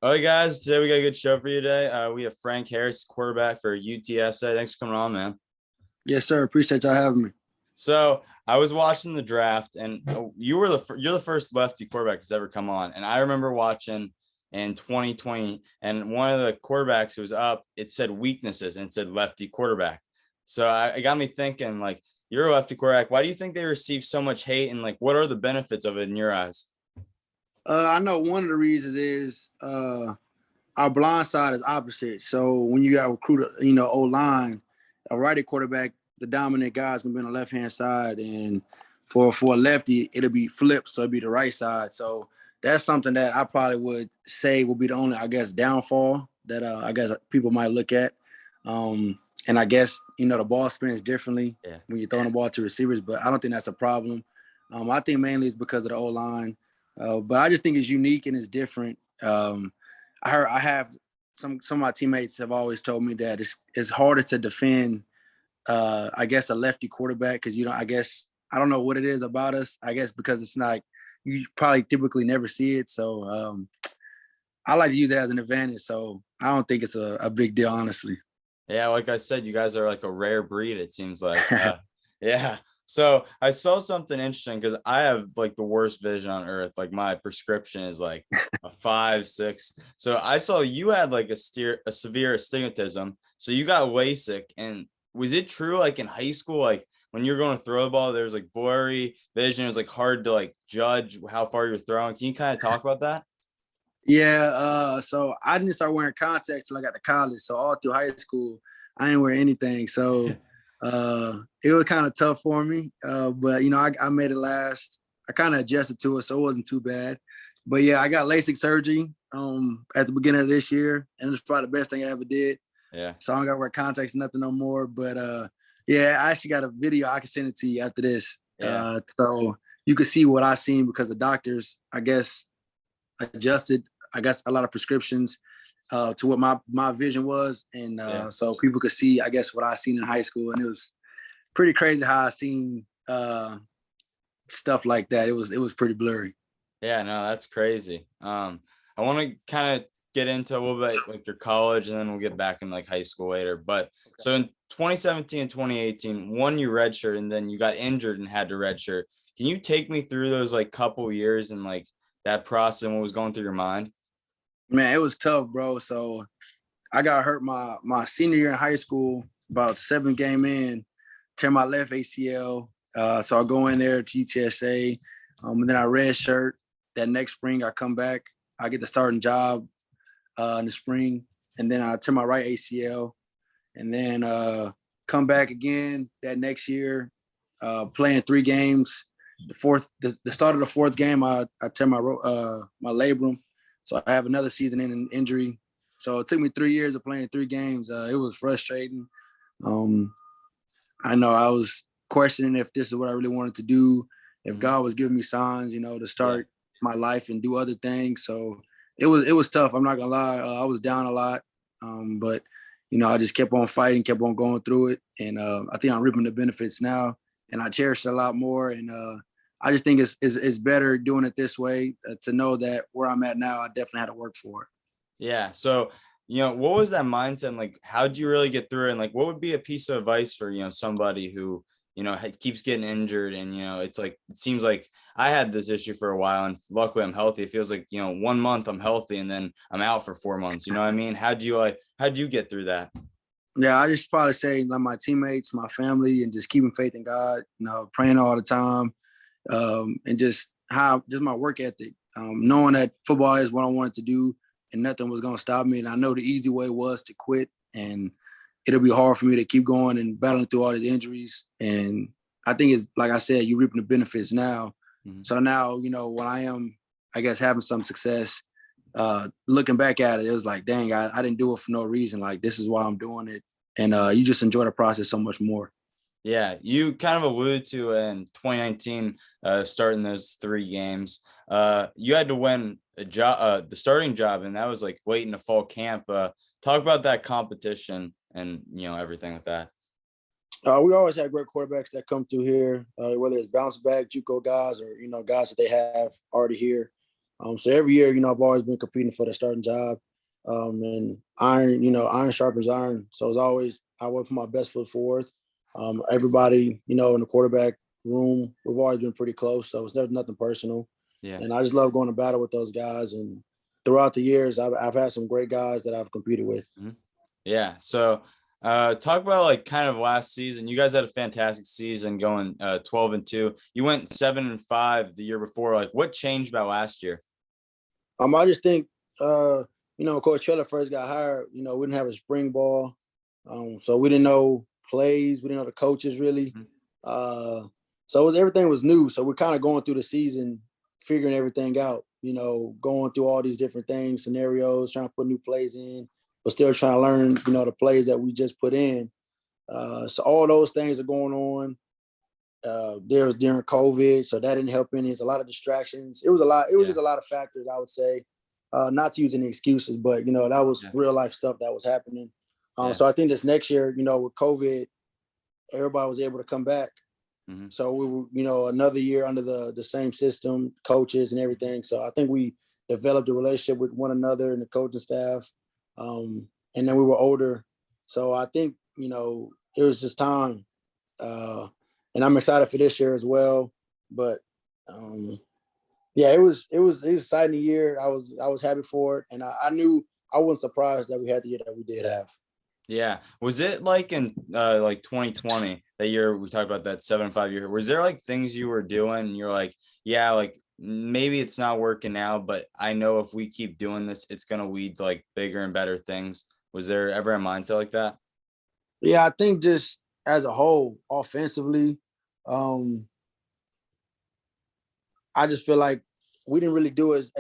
All right, guys. Today we got a good show for you today. We have Frank Harris, quarterback for UTSA. Thanks for coming on, man. Yes, sir. Appreciate y'all having me. So I was watching the draft, and you're the first lefty quarterback that's ever come on. And I remember watching in 2020, and one of the quarterbacks who was up, it said weaknesses and it said lefty quarterback. So it got me thinking, like, you're a lefty quarterback. Why do you think they receive so much hate, and like, what are the benefits of it in your eyes? I know one of the reasons is our blind side is opposite. So when you got recruit, O line, a righty quarterback, the dominant guy's gonna be on the left hand side, and for a lefty, it'll be flipped, so it'll be the right side. So that's something that I probably would say will be the only, I guess, downfall that I guess people might look at. And I guess the ball spins differently Yeah. when you're throwing the ball to receivers, but I don't think that's a problem. I think mainly it's because of the O line. But I just think it's unique and it's different. I have some of my teammates have always told me that it's harder to defend. I guess a lefty quarterback because I guess I don't know what it is about us. I guess because it's not you probably typically never see it. So I like to use it as an advantage. So I don't think it's a big deal, honestly. Yeah, like I said, you guys are like a rare breed, it seems like. Yeah. So I saw something interesting because I have like the worst vision on earth. Like my prescription is like a 5, 6. So I saw you had like a severe astigmatism. So you got LASIK. And was it true like in high school, like when you're going to throw the ball, there was like blurry vision. It was like hard to like judge how far you're throwing. Can you kind of talk about that? Yeah, so I didn't start wearing contacts till I got to college. So all through high school, I didn't wear anything. So it was kind of tough for me. But I made it last. I kind of adjusted to it, so it wasn't too bad. But yeah, I got LASIK surgery at the beginning of this year, and it was probably the best thing I ever did. Yeah. So I don't gotta wear contacts, nothing no more. But yeah, I actually got a video. I can send it to you after this. Yeah. So you can see what I seen because the doctors, I guess, adjusted, I guess, a lot of prescriptions to what my vision was, and Yeah. so people could see, I guess, what I seen in high school, and it was pretty crazy how I seen stuff like that. It was pretty blurry. Yeah, no, that's crazy. I want to kind of get into a little bit like your college, and then we'll get back in like high school later. But so in 2017 and 2018, one you redshirt, and then you got injured and had to redshirt. Can you take me through those like couple years and like that process and what was going through your mind? Man, it was tough, bro. So I got hurt my senior year in high school, about 7 game in, tear my left ACL. So I go in there to UTSA, and then I redshirt. That next spring, I come back. I get the starting job in the spring, and then I tear my right ACL, and then come back again that next year, playing 3 games. The start of the fourth game, I tear my labrum, so I have another season-ending injury. So it took me 3 years of playing 3 games. It was frustrating. Um, I know I was questioning if this is what I really wanted to do, if God was giving me signs, to Yeah. start my life and do other things. So it was tough. I'm not gonna lie. I was down a lot, but I just kept on fighting, kept on going through it, and I think I'm reaping the benefits now, and I cherish it a lot more. And I just think it's better doing it this way to know that where I'm at now, I definitely had to work for it. Yeah. So, what was that mindset? And like, how did you really get through it? And like, what would be a piece of advice for, somebody who, keeps getting injured and, it's like, it seems like I had this issue for a while and luckily I'm healthy. It feels like, 1 month I'm healthy and then I'm out for 4 months. You know what I mean? How'd you get through that? Yeah, I just probably say like my teammates, my family, and just keeping faith in God. Praying all the time, and just my work ethic. Knowing that football is what I wanted to do, and nothing was gonna stop me. And I know the easy way was to quit, and it'll be hard for me to keep going and battling through all these injuries. And I think it's like I said, you're reaping the benefits now. Mhm. So now, when I am, I guess, having some success, looking back at it, it was like, dang, I didn't do it for no reason. Like this is why I'm doing it, and you just enjoy the process so much more. Yeah, you kind of alluded to in 2019, starting those 3 games. You had to win a job, the starting job, and that was like late in the fall camp. Talk about that competition and everything with that. We always have great quarterbacks that come through here, whether it's bounce back, JUCO guys, or guys that they have already here. So every year, I've always been competing for the starting job. And iron sharpens iron. So it's always, I work for my best foot forward. Everybody, in the quarterback room, we've always been pretty close. So it's never nothing personal. Yeah. And I just love going to battle with those guys. And throughout the years, I've had some great guys that I've competed with. Mm-hmm. Yeah. So talk about like kind of last season. You guys had a fantastic season going 12-2. You went 7-5 the year before. Like what changed about last year? I just think Coach Trella first got hired, we didn't have a spring ball. So we didn't know plays, we didn't know the coaches really. Mm-hmm. So everything was new. So we're kind of going through the season, figuring everything out, going through all these different things, scenarios, trying to put new plays in, but still trying to learn, the plays that we just put in. So all those things are going on. There was during COVID, so that didn't help any. It's a lot of distractions. It was just a lot of factors, I would say. Not to use any excuses, but that was real life stuff that was happening. So I think this next year, with COVID, everybody was able to come back. Mm-hmm. So we were, another year under the same system, coaches and everything. So I think we developed a relationship with one another and the coaching staff. And then we were older. So I think, it was just time. And I'm excited for this year as well. But it was an exciting year. I was happy for it. And I knew I wasn't surprised that we had the year that we did have. Yeah. Was it like in like 2020, that year we talked about that 7-5 year? Was there like things you were doing and you're like, yeah, like maybe it's not working now, but I know if we keep doing this, it's going to lead to like bigger and better things? Was there ever a mindset like that? Yeah, I think just as a whole, offensively, I just feel like we didn't really do as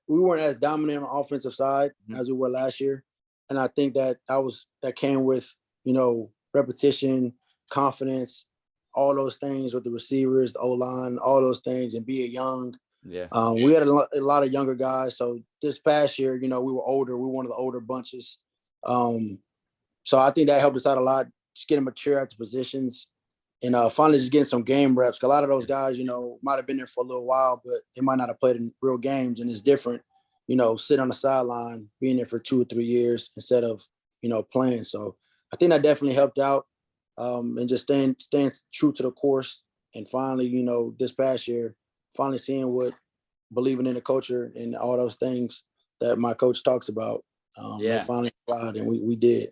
we weren't as dominant on the offensive side as we were last year. And I think that came with, repetition, confidence, all those things with the receivers, the O-line, all those things, and being young. Yeah. We had a lot of younger guys. So this past year, we were older. We were one of the older bunches. So I think that helped us out a lot, just getting mature at the positions and finally just getting some game reps. A lot of those guys, might have been there for a little while, but they might not have played in real games. And it's different, sit on the sideline, being there for 2 or 3 years instead of, playing. So I think that definitely helped out, and just staying true to the course. And finally, this past year, finally seeing what believing in the culture and all those things that my coach talks about, they finally applied, and we did.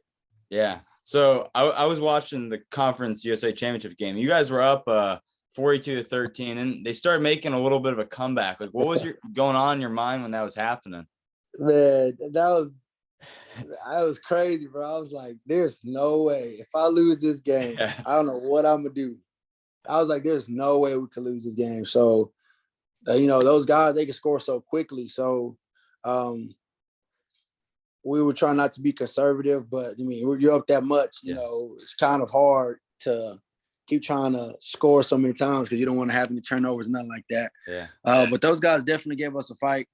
Yeah. So I was watching the Conference USA Championship game. You guys were up 42-13, and they started making a little bit of a comeback. Like, what was going on in your mind when that was happening? Man, that was crazy, bro. I was like, there's no way. If I lose this game, I don't know what I'm going to do. I was like, there's no way we could lose this game. So, those guys, they can score so quickly. So, we were trying not to be conservative, but I mean, you're up that much, it's kind of hard to keep trying to score so many times because you don't want to have any turnovers, nothing like that. Yeah. But those guys definitely gave us a fight.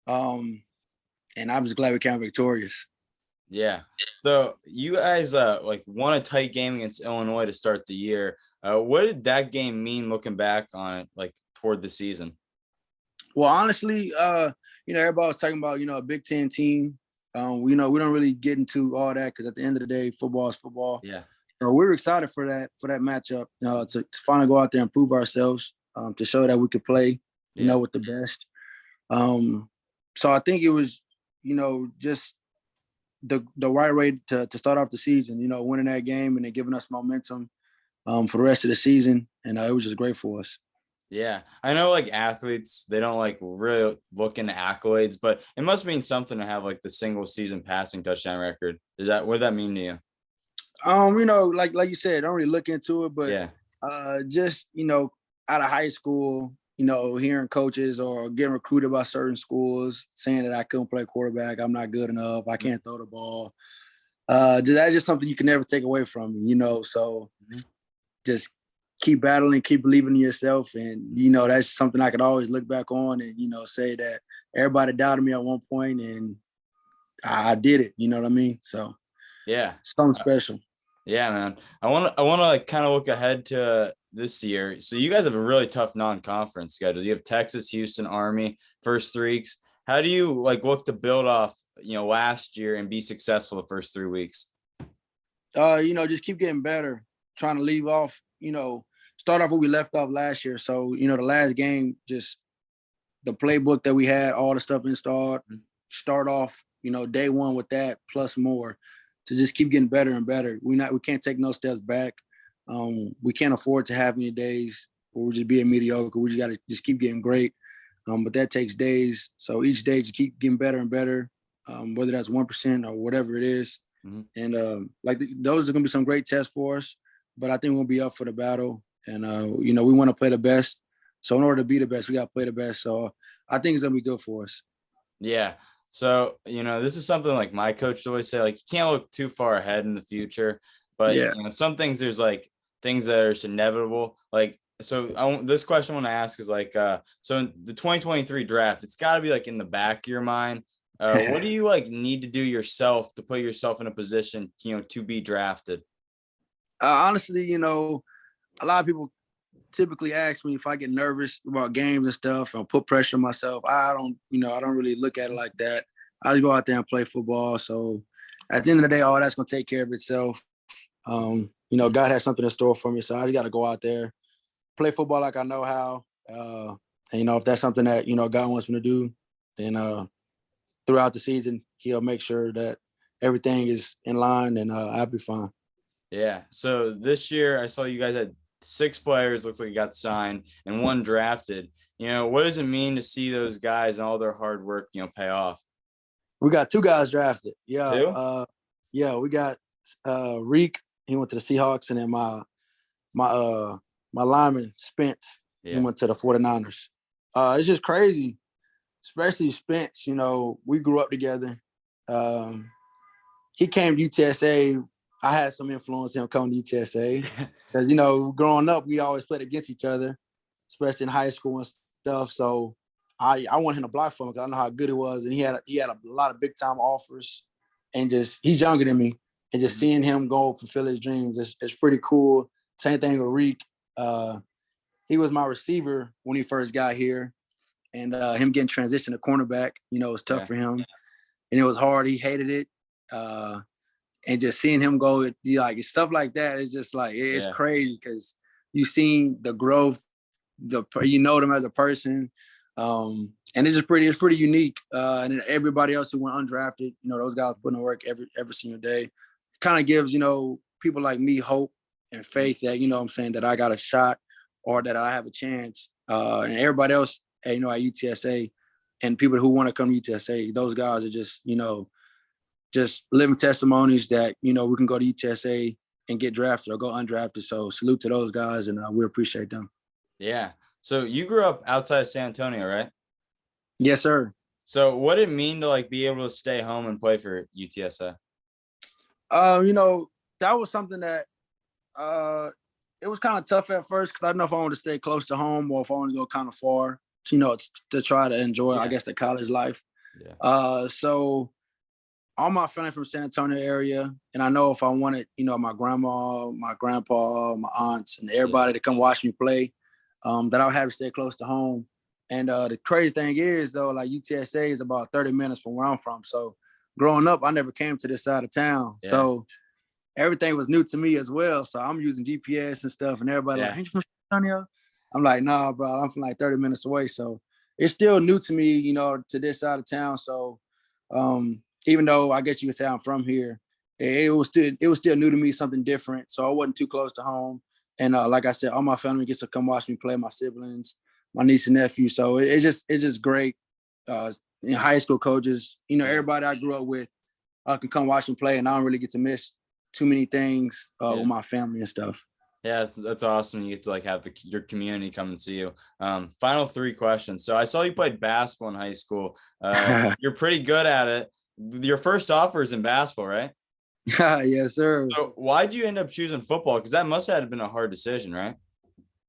And I'm just glad we came victorious. Yeah. So you guys won a tight game against Illinois to start the year. What did that game mean looking back on it, like toward the season? Well, honestly, everybody was talking about, a Big Ten team. We don't really get into all that because at the end of the day, football is football. Yeah. We were excited for that matchup, to finally go out there and prove ourselves, to show that we could play, with the best. So I think it was, just the right way to start off the season, winning that game and then giving us momentum for the rest of the season. And it was just great for us. Yeah. I know like athletes, they don't like really look into accolades, but it must mean something to have like the single season passing touchdown record. What does that mean to you? Like you said, don't really look into it, but just, out of high school, hearing coaches or getting recruited by certain schools saying that I couldn't play quarterback, I'm not good enough, I can't throw the ball. That's just something you can never take away from me, so just keep battling, keep believing in yourself. And, that's something I could always look back on and, say that everybody doubted me at one point and I did it, you know what I mean? So yeah, something special. Yeah, man. I want to like kind of look ahead to this year. So you guys have a really tough non-conference schedule. You have Texas, Houston, Army, first 3 weeks, how do you like look to build off, last year and be successful the first 3 weeks? Just keep getting better, trying to leave off, start off where we left off last year. So, the last game, just the playbook that we had, all the stuff installed, start off, day one with that plus more to just keep getting better and better. We can't take no steps back. We can't afford to have any days where we're just being mediocre. We just got to just keep getting great. But that takes days. So each day just keep getting better and better, whether that's 1% or whatever it is. Mm-hmm. And those are going to be some great tests for us, but I think we'll be up for the battle. And, we want to play the best. So in order to be the best, we got to play the best. So I think it's going to be good for us. Yeah. So, this is something like my coach always say, like, you can't look too far ahead in the future, but some things, there's like things that are just inevitable. Like, so this question I want to ask is like, so in the 2023 draft, it's got to be like in the back of your mind. What do you like need to do yourself to put yourself in a position, to be drafted? Honestly, a lot of people typically ask me if I get nervous about games and stuff and put pressure on myself. I don't really look at it like that. I just go out there and play football. So at the end of the day, all that's going to take care of itself. God has something in store for me. So I just got to go out there, play football like I know how. And, if that's something that, God wants me to do, then throughout the season, he'll make sure that everything is in line and I'll be fine. Yeah. So this year I saw you guys had 6 players, looks like you got signed and 1 drafted. What does it mean to see those guys and all their hard work, pay off? We got 2 guys drafted. Yeah. 2? We got Reek. He went to the Seahawks, and then my lineman Spence. He went to the 49ers. It's just crazy, especially Spence. We grew up together. He came to UTSA. I had some influence in him coming to UTSA because, growing up, we always played against each other, especially in high school and stuff. So I wanted him to block for him because I know how good he was. And he had a lot of big time offers, and he's younger than me. And just seeing him go fulfill his dreams, it's pretty cool. Same thing with Reek. He was my receiver when he first got here, and him getting transitioned to cornerback, it was tough for him. And it was hard. He hated it. And just seeing him go, like stuff like that, it's just like it's crazy because you've seen the growth, them as a person, and it's pretty unique. And then everybody else who went undrafted, those guys putting in work every single day, kind of gives people like me hope and faith that that I got a shot or that I have a chance. And everybody else, at UTSA, and people who want to come to UTSA, those guys are just living testimonies that, we can go to UTSA and get drafted or go undrafted. So salute to those guys, and we appreciate them. Yeah. So you grew up outside of San Antonio, right? Yes, sir. So what did it mean to like be able to stay home and play for UTSA? That was something that it was kind of tough at first because I didn't know if I wanted to stay close to home or if I wanted to go kind of far, to try to enjoy, I guess, the college life. Yeah. So all my family from San Antonio area, and I know if I wanted, my grandma, my grandpa, my aunts, and everybody to come watch me play, that I would have to stay close to home. And the crazy thing is, though, like UTSA is about 30 minutes from where I'm from. So growing up, I never came to this side of town. Yeah. So everything was new to me as well. So I'm using GPS and stuff, and everybody like, ain't you from San Antonio? I'm like, nah, bro, I'm from like 30 minutes away. So it's still new to me, to this side of town. So even though I guess you could say I'm from here, it was still new to me, something different. So I wasn't too close to home. And like I said, all my family gets to come watch me play, my siblings, my niece and nephew. So it's just great. High school coaches, everybody I grew up with can come watch me play, and I don't really get to miss too many things with my family and stuff. Yeah, that's awesome. You get to like have your community come and see you. Final 3 questions. So I saw you played basketball in high school. You're pretty good at it. Your first offer is in basketball, right? Yes, sir. So why'd you end up choosing football? Because that must have been a hard decision, right?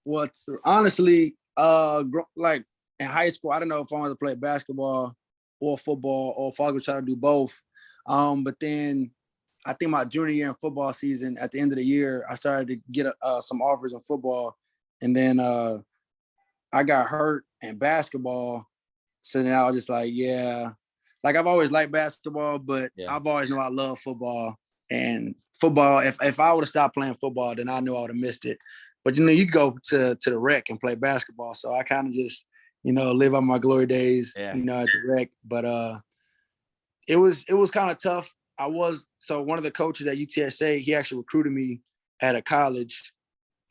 Well, honestly, like in high school, I don't know if I wanted to play basketball or football or if I was trying to do both. But then I think my junior year in football season, at the end of the year, I started to get some offers in football. And then I got hurt in basketball. So then I was just like, yeah. Like I've always liked basketball, but Yeah. I've always known I love football. And football, if I would have stopped playing football, then I knew I would have missed it. But you go to the rec and play basketball. So I kind of just, live on my glory days, Yeah. at the rec. But it was kind of tough. So one of the coaches at UTSA, he actually recruited me at a college.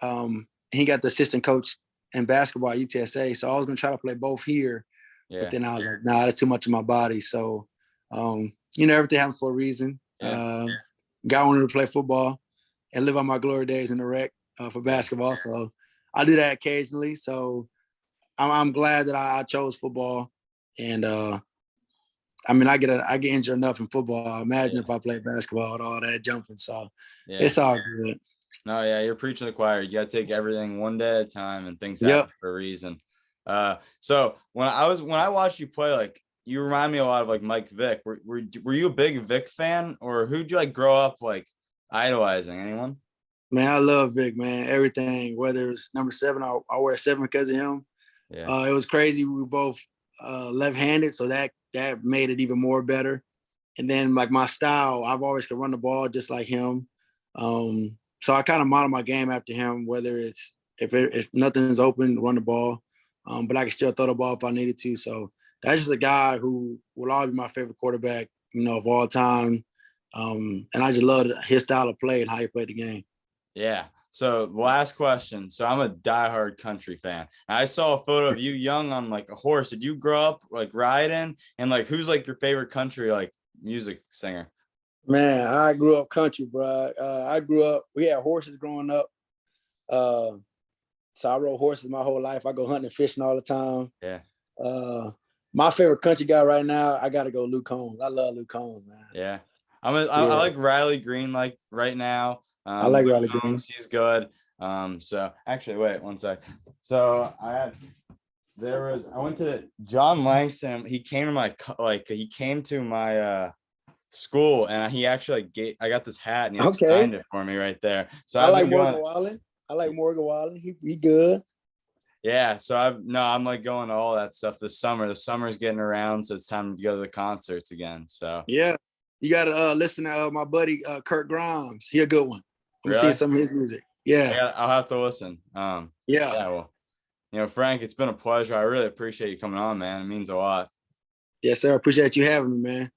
He got the assistant coach in basketball at UTSA. So I was gonna try to play both here, but Yeah. then I was like, nah, that's too much of my body. So everything happens for a reason. Yeah. God wanted to play football and live on my glory days in the rec for basketball. So I do that occasionally. So I'm glad that I chose football. And I get injured enough in football. Imagine if I played basketball with all that jumping. So Yeah. it's all good. No, yeah, you're preaching to the choir. You got to take everything one day at a time, and things Yep. happen for a reason. So when I watched you play, like you remind me a lot of like Mike Vick. Were you a big Vick fan, or who'd you like grow up like idolizing? Anyone? Man, I love Vic, man. Everything, whether it's number 7, I wear 7 because of him. Yeah. It was crazy. We were both left-handed, so that made it even more better. And then like my style, I've always could run the ball just like him. So I kind of model my game after him, whether it's if nothing's open, run the ball. But I can still throw the ball if I needed to. So that's just a guy who will always be my favorite quarterback, of all time. And I just love his style of play and how he played the game. Yeah. So last question. So I'm a diehard country fan. I saw a photo of you young on like a horse. Did you grow up like riding? And like, who's like your favorite country like music singer? Man, I grew up country, bro. We had horses growing up. So I rode horses my whole life. I go hunting and fishing all the time. Yeah. My favorite country guy right now, I got to go Luke Combs. I love Luke Combs, man. Yeah. I like Riley Green like right now. I like Luke Riley Green. Combs, he's good. So actually, wait one sec. So I went to John Langston. He came to my school, and he actually I got this hat, and he signed it for me right there. So I like Morgan Wallen. He good. Yeah, so I'm like going to all that stuff this summer. The summer's getting around, so it's time to go to the concerts again. So yeah, you gotta listen to my buddy Kurt Grimes. He a good one. I'm really? see some of his music. Yeah. I'll have to listen. Yeah, well, Frank, it's been a pleasure. I really appreciate you coming on, man. It means a lot. Yes, sir. Appreciate you having me, man.